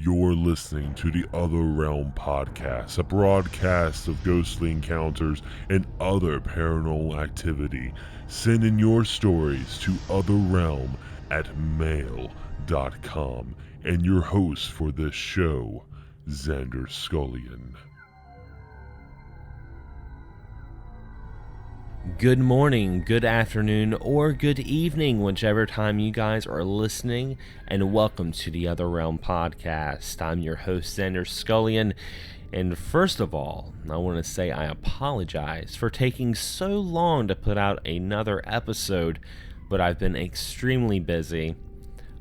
You're listening to the Other Realm podcast, a broadcast of ghostly encounters and other paranormal activity. Send in your stories to otherrealm at mail.com. And your host for this show, Xander Scullion. Good morning, good afternoon, or good evening, whichever time you guys are listening, and welcome to the Other Realm podcast. I'm your host, Xander Scullion, and first of all, I want to say I apologize for taking so long to put out another episode, but I've been extremely busy.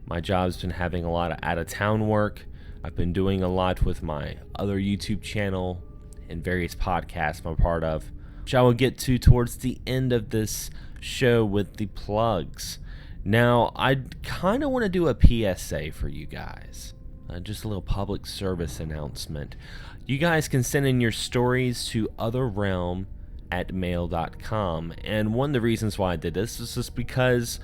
My job's been having a lot of out-of-town work. I've been doing a lot with my other YouTube channel and various podcasts I'm a part of, which I will get to towards the end of this show with the plugs. Now, I kind of want to do a PSA for you guys. Just a little public service announcement. You guys can send in your stories to otherrealm at mail.com. And one of the reasons why I did this is just because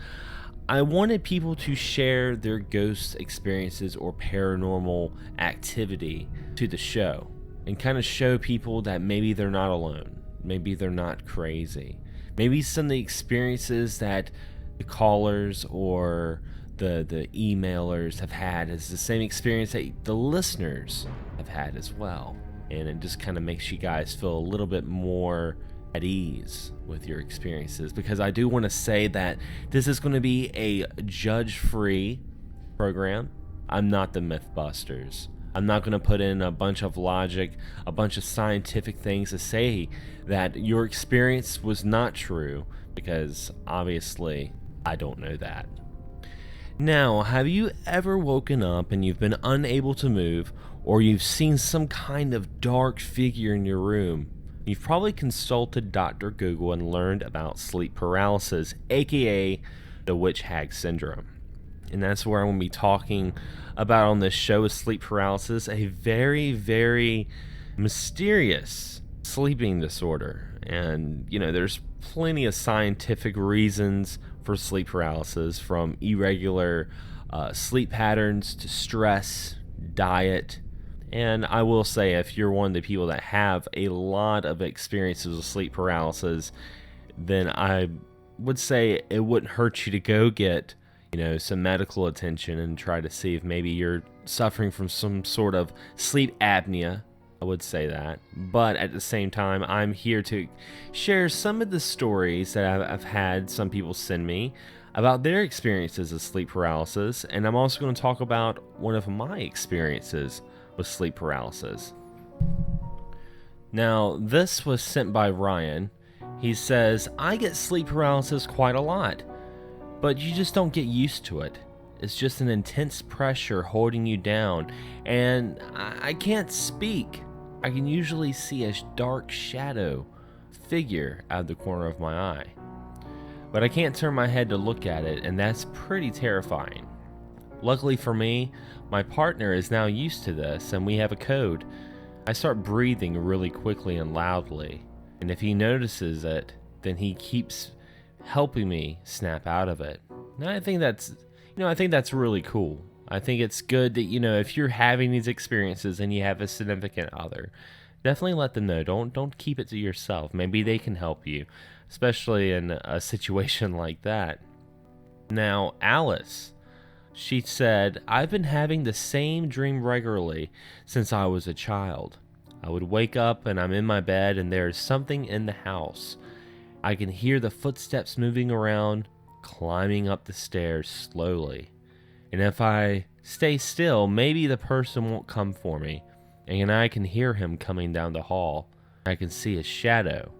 I wanted people to share their ghost experiences or paranormal activity to the show and kind of show people that maybe they're not alone. Maybe they're not crazy. Maybe some of the experiences that the callers or the emailers have had is the same experience that the listeners have had as well. And it just kind of makes you guys feel a little bit more at ease with your experiences. Because I do want to say that this is going to be a judge-free program. I'm not the Mythbusters. I'm not going to put in a bunch of logic, a bunch of scientific things to say that your experience was not true, because obviously I don't know that. Now, have you ever woken up and you've been unable to move, or you've seen some kind of dark figure in your room? You've probably consulted Dr. Google and learned about sleep paralysis, aka the witch hag syndrome. And that's where I'm going to be talking about on this show, is sleep paralysis, a very, very mysterious sleeping disorder. And, there's plenty of scientific reasons for sleep paralysis, from irregular sleep patterns to stress, diet. And I will say, if you're one of the people that have a lot of experiences with sleep paralysis, then I would say it wouldn't hurt you to go get some medical attention and try to see if maybe you're suffering from some sort of sleep apnea. I would say that. But at the same time, I'm here to share some of the stories that I've had some people send me about their experiences of sleep paralysis. And I'm also going to talk about one of my experiences with sleep paralysis. Now, this was sent by Ryan. He says, I get sleep paralysis quite a lot, but you just don't get used to it. It's just an intense pressure holding you down, and I can't speak. I can usually see a dark shadow figure out of the corner of my eye, but I can't turn my head to look at it, and that's pretty terrifying. Luckily for me, my partner is now used to this, and we have a code. I start breathing really quickly and loudly, and if he notices it, then he keeps helping me snap out of it. And I think that's really cool. I think it's good that, if you're having these experiences and you have a significant other, definitely let them know. Don't keep it to yourself. Maybe they can help you, especially in a situation like that. Now, Alice, she said, I've been having the same dream regularly since I was a child. I would wake up and I'm in my bed and there's something in the house. I can hear the footsteps moving around, climbing up the stairs slowly. And if I stay still, maybe the person won't come for me, and I can hear him coming down the hall. I can see a shadow.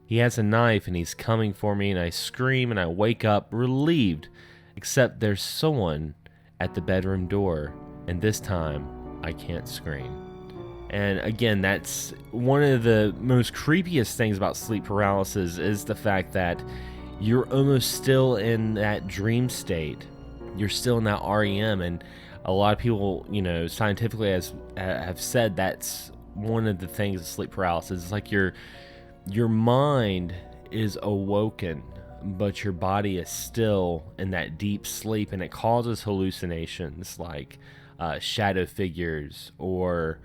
He has a knife and he's coming for me, and I scream and I wake up relieved, except there's someone at the bedroom door, and this time I can't scream. And again, that's one of the most creepiest things about sleep paralysis, is the fact that you're almost still in that dream state. You're still in that REM, and a lot of people, scientifically have said that's one of the things of sleep paralysis. It's like your mind is awoken, but your body is still in that deep sleep, and it causes hallucinations like shadow figures, or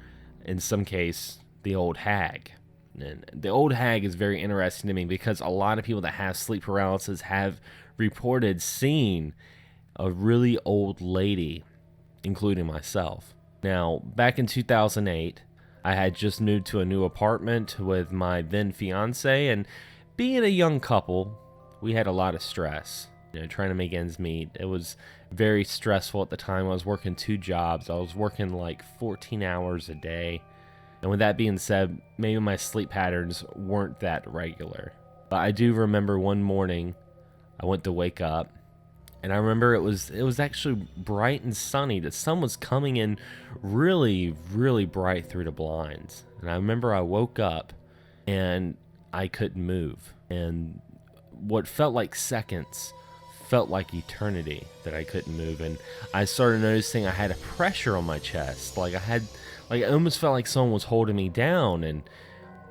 in some case, the old hag. And the old hag is very interesting to me because a lot of people that have sleep paralysis have reported seeing a really old lady, including myself. Now, back in 2008, I had just moved to a new apartment with my then fiance, and being a young couple, we had a lot of stress, trying to make ends meet. It was very stressful at the time. I was working 2 jobs. I was working like 14 hours a day. And with that being said, maybe my sleep patterns weren't that regular. But I do remember one morning I went to wake up, and I remember it was actually bright and sunny. The sun was coming in really, really bright through the blinds. And I remember I woke up and I couldn't move. And what felt like seconds felt like eternity that I couldn't move. And I started noticing I had a pressure on my chest. It almost felt like someone was holding me down. And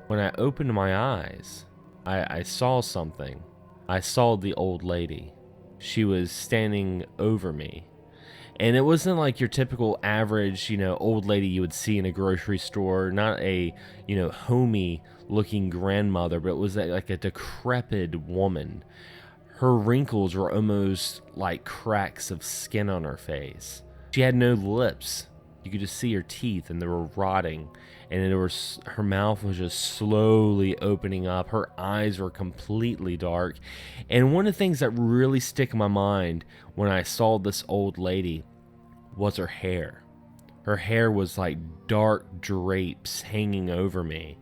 when I opened my eyes, I saw something. I saw the old lady. She was standing over me. And it wasn't like your typical average, old lady you would see in a grocery store. Not a, homey looking grandmother, but it was like a decrepit woman. Her wrinkles were almost like cracks of skin on her face. She had no lips. You could just see her teeth, and they were rotting, and her mouth was just slowly opening up. Her eyes were completely dark. And one of the things that really stick in my mind when I saw this old lady was her hair. Her hair was like dark drapes hanging over me,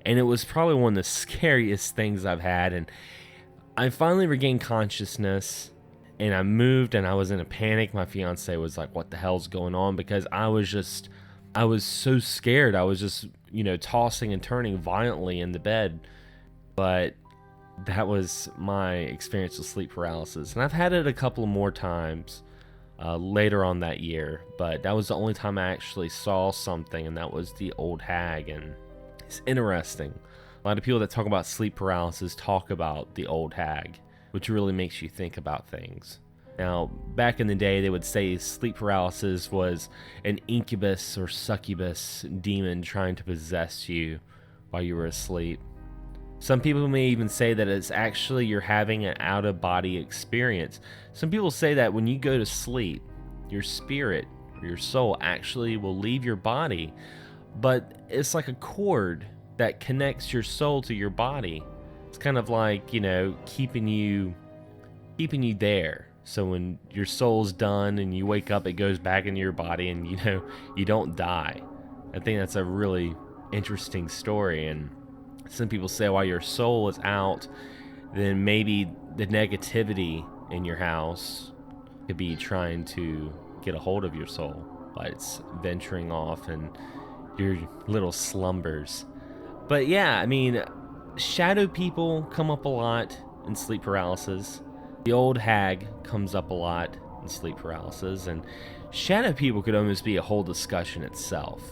and it was probably one of the scariest things I've had. And I finally regained consciousness, and I moved, and I was in a panic. My fiance was like, what the hell's going on? Because I was so scared. I was just, tossing and turning violently in the bed. But that was my experience with sleep paralysis. And I've had it a couple more times later on that year. But that was the only time I actually saw something, and that was the old hag. And it's interesting. A lot of people that talk about sleep paralysis talk about the old hag, which really makes you think about things. Now, back in the day, they would say sleep paralysis was an incubus or succubus demon trying to possess you while you were asleep. Some people may even say that it's actually you're having an out-of-body experience. Some people say that when you go to sleep, your spirit or your soul actually will leave your body, but it's like a cord that connects your soul to your body. It's kind of like, keeping you there. So when your soul's done and you wake up, it goes back into your body, and you don't die. I think that's a really interesting story. And some people say while your soul is out, then maybe the negativity in your house could be trying to get a hold of your soul, but it's venturing off in your little slumbers. But yeah, shadow people come up a lot in sleep paralysis. The old hag comes up a lot in sleep paralysis, and shadow people could almost be a whole discussion itself.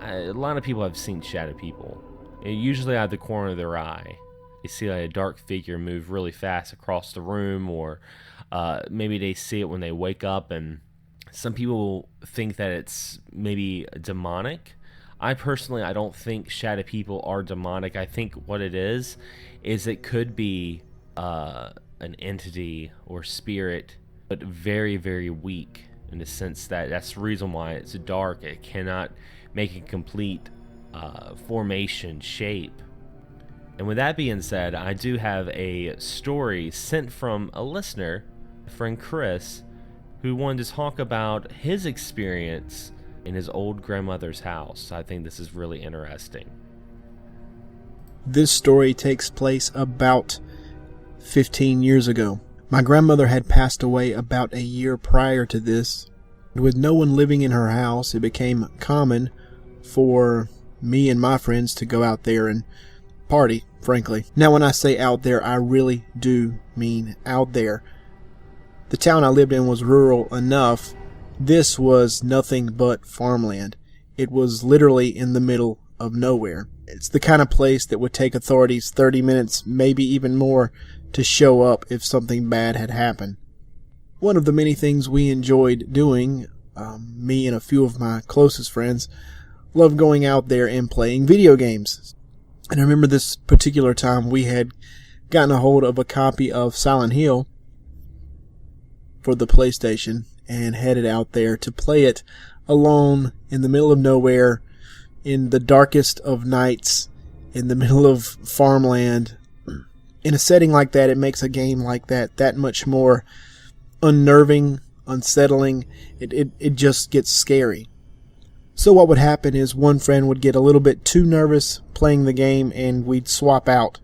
A lot of people have seen shadow people, usually out of the corner of their eye. They see like a dark figure move really fast across the room, or maybe they see it when they wake up, and some people think that it's maybe demonic. I don't think shadow people are demonic. I think what it is it could be an entity or spirit, but very, very weak, in the sense that that's the reason why it's dark. It cannot make a complete formation shape. And with that being said, I do have a story sent from a listener, a friend Chris, who wanted to talk about his experience in his old grandmother's house. I think this is really interesting. This story takes place about 15 years ago. My grandmother had passed away about a year prior to this. With no one living in her house, it became common for me and my friends to go out there and party, frankly. Now, when I say out there, I really do mean out there. The town I lived in was rural enough. This was nothing but farmland. It was literally in the middle of nowhere. It's the kind of place that would take authorities 30 minutes, maybe even more, to show up if something bad had happened. One of the many things we enjoyed doing Me and a few of my closest friends loved going out there and playing video games. And I remember this particular time we had gotten a hold of a copy of Silent Hill for the PlayStation and headed out there to play it alone in the middle of nowhere, in the darkest of nights, in the middle of farmland. In a setting like that, it makes a game like that much more unnerving, unsettling. It just gets scary. So what would happen is one friend would get a little bit too nervous playing the game and we'd swap out.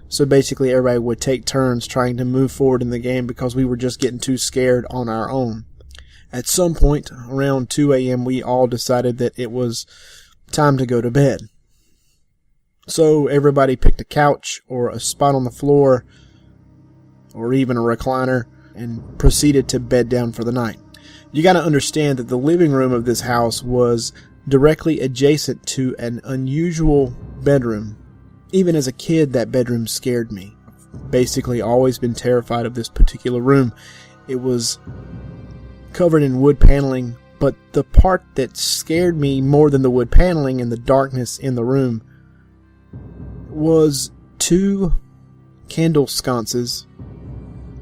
So basically everybody would take turns trying to move forward in the game because we were just getting too scared on our own. At some point around 2 a.m. we all decided that it was time to go to bed. So everybody picked a couch or a spot on the floor or even a recliner and proceeded to bed down for the night. You got to understand that the living room of this house was directly adjacent to an unusual bedroom. Even as a kid, that bedroom scared me. Basically, always been terrified of this particular room. It was covered in wood paneling, but the part that scared me more than the wood paneling and the darkness in the room was 2 candle sconces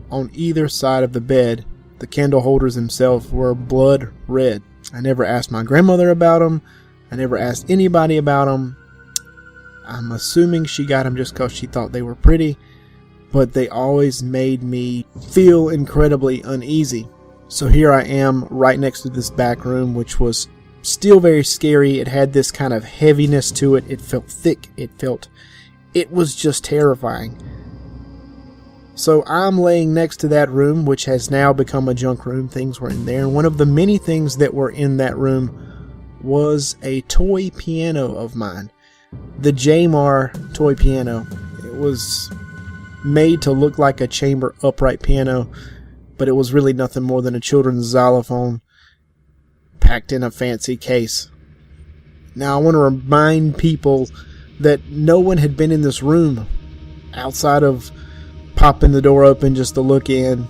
on either side of the bed. The candle holders themselves were blood red. I never asked my grandmother about them. I never asked anybody about them. I'm assuming she got them just because she thought they were pretty, but they always made me feel incredibly uneasy. So here I am right next to this back room, which was still very scary. It had this kind of heaviness to it. It felt thick. It was just terrifying. So I'm laying next to that room, which has now become a junk room. Things were in there. And one of the many things that were in that room was a toy piano of mine. The Jamar toy piano. It was made to look like a chamber upright piano, but it was really nothing more than a children's xylophone packed in a fancy case. Now I want to remind people that no one had been in this room outside of popping the door open just to look in.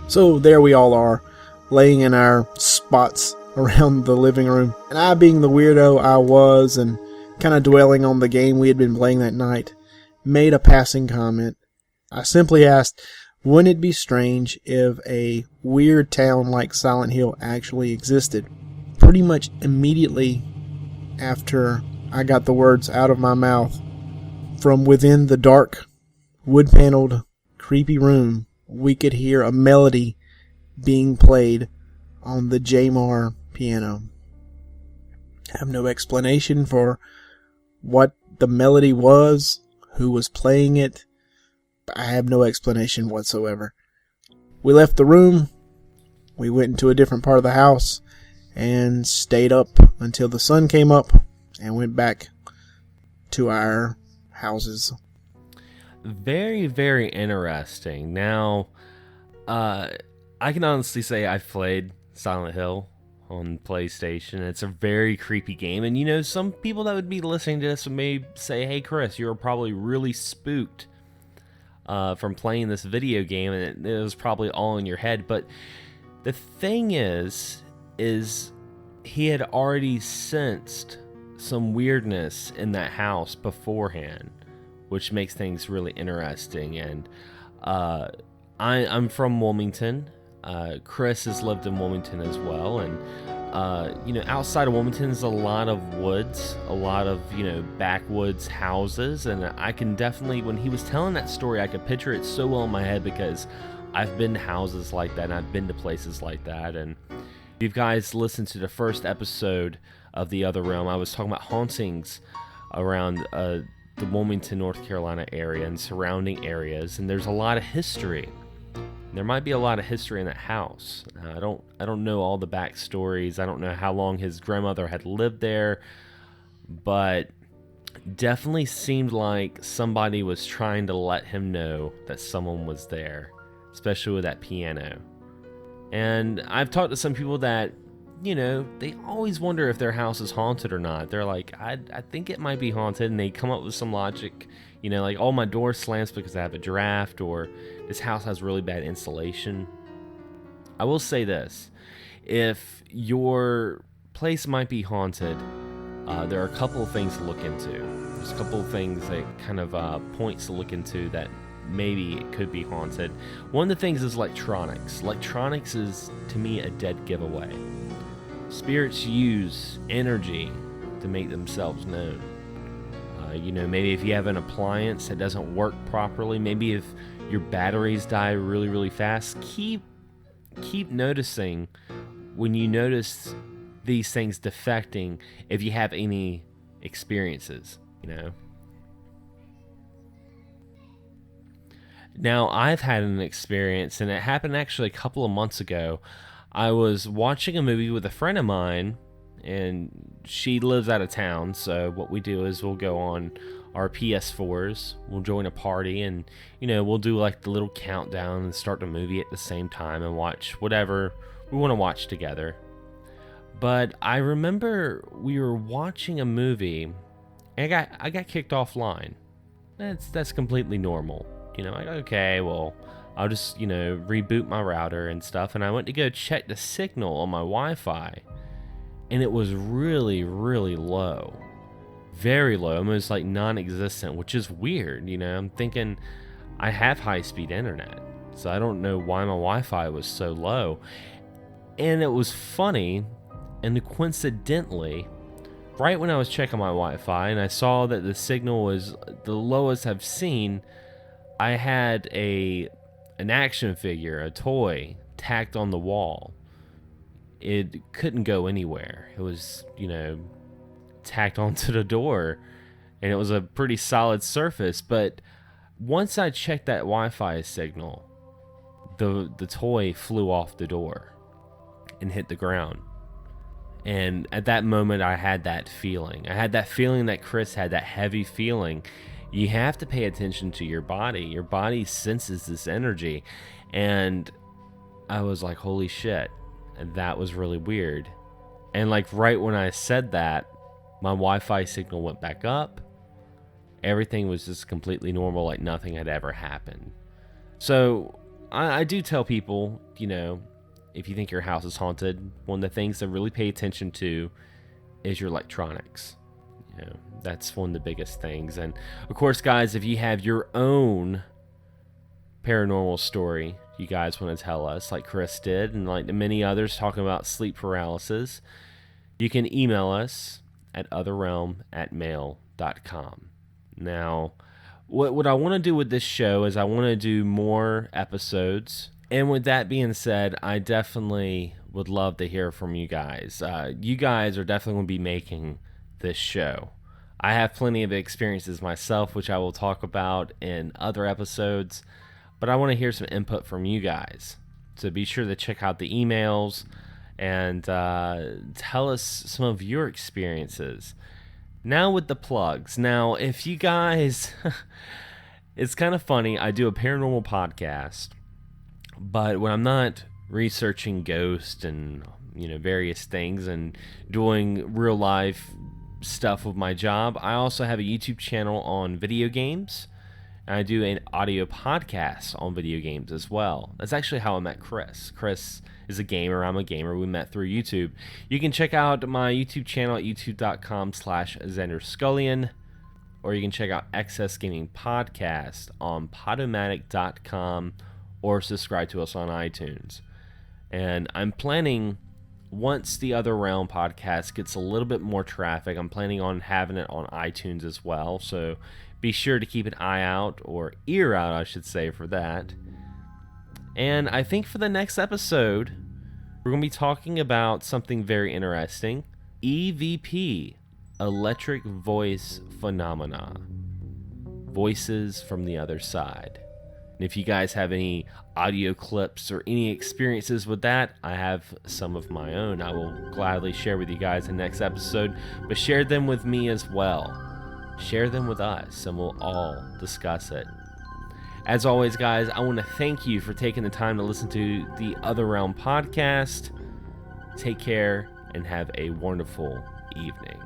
So there we all are, laying in our spots around the living room. And I, being the weirdo I was and kind of dwelling on the game we had been playing that night, made a passing comment. I simply asked, wouldn't it be strange if a weird town like Silent Hill actually existed? Pretty much immediately after I got the words out of my mouth, from within the dark, wood-paneled, creepy room, we could hear a melody being played on the Jamar piano. I have no explanation for what the melody was, who was playing it. I have no explanation whatsoever. We left the room, we went into a different part of the house, and stayed up until the sun came up, and went back to our houses. Very, very interesting. Now, I can honestly say I've played Silent Hill on PlayStation. It's a very creepy game. And, you know, some people that would be listening to this may say, hey, Chris, you were probably really spooked from playing this video game, and it was probably all in your head. But the thing is he had already sensed some weirdness in that house beforehand, which makes things really interesting. And I'm from Wilmington. Chris has lived in Wilmington as well, and you know, outside of Wilmington is a lot of woods, a lot of, you know, backwoods houses, and I can definitely, when he was telling that story, I could picture it so well in my head because I've been to houses like that and I've been to places like that. And if you guys listened to the first episode of The Other Realm, I was talking about hauntings around the Wilmington, North Carolina area and surrounding areas, and there's a lot of history. There might be a lot of history in that house. I don't know all the backstories. I don't know how long his grandmother had lived there, but definitely seemed like somebody was trying to let him know that someone was there, especially with that piano. And I've talked to some people that, you know, they always wonder if their house is haunted or not. They're like, I think it might be haunted, and they come up with some logic, you know, like, oh, my door slams because I have a draft, or this house has really bad insulation. I will say this. if your place might be haunted, there are a couple of things to look into. There's a couple of things that kind of points to look into that maybe it could be haunted. One of the things is electronics. Electronics is, to me, a dead giveaway. Spirits use energy to make themselves known. Maybe if you have an appliance that doesn't work properly, maybe if your batteries die really, really fast, keep noticing when you notice these things defecting, if you have any experiences, Now, I've had an experience, and it happened actually a couple of months ago. I was watching a movie with a friend of mine, and she lives out of town, so what we do is we'll go on our PS4s, we'll join a party, and, we'll do like the little countdown and start the movie at the same time and watch whatever we want to watch together. But I remember we were watching a movie, and I got kicked offline. That's completely normal. Okay, well, I'll just, reboot my router and stuff. And I went to go check the signal on my Wi-Fi, and it was really, really low. Very low, almost like non-existent, which is weird, I'm thinking I have high-speed internet, so I don't know why my Wi-Fi was so low. And it was funny, and coincidentally, right when I was checking my Wi-Fi and I saw that the signal was the lowest I've seen, I had an action figure, a toy, tacked on the wall. It couldn't go anywhere. It was, tacked onto the door, and it was a pretty solid surface. But once I checked that Wi-Fi signal, the toy flew off the door and hit the ground. And at that moment, I had that feeling. I had that feeling that Chris had, that heavy feeling. You have to pay attention to your body. Your body senses this energy. And I was like, holy shit. And that was really weird. And like right when I said that, my Wi-Fi signal went back up. Everything was just completely normal, like nothing had ever happened. So I do tell people, if you think your house is haunted, one of the things to really pay attention to is your electronics. That's one of the biggest things. And of course, guys, if you have your own paranormal story you guys want to tell us, like Chris did, and like the many others talking about sleep paralysis, you can email us at otherrealm@mail.com. Now, what I want to do with this show is I want to do more episodes. And with that being said, I definitely would love to hear from you guys. You guys are definitely going to be making this show. I have plenty of experiences myself, which I will talk about in other episodes, but I want to hear some input from you guys. So be sure to check out the emails and tell us some of your experiences. Now with the plugs. Now, if you guys, it's kind of funny, I do a paranormal podcast, but when I'm not researching ghosts and, various things and doing real life stuff with my job, I also have a YouTube channel on video games, and I do an audio podcast on video games as well. That's actually how I met Chris. Chris is a gamer, I'm a gamer. We met through YouTube. You can check out my YouTube channel at youtube.com/XanderScullion, or you can check out Excess Gaming Podcast on Podomatic.com, or subscribe to us on iTunes. And I'm planning, once the Other Realm podcast gets a little bit more traffic, I'm planning on having it on iTunes as well. So be sure to keep an eye out, or ear out, I should say, for that. And I think for the next episode, we're going to be talking about something very interesting. EVP, Electric Voice Phenomena. Voices from the other side. And if you guys have any audio clips or any experiences with that, I have some of my own. I will gladly share with you guys in the next episode, but share them with me as well. Share them with us, and we'll all discuss it. As always, guys, I want to thank you for taking the time to listen to the Other Realm podcast. Take care and have a wonderful evening.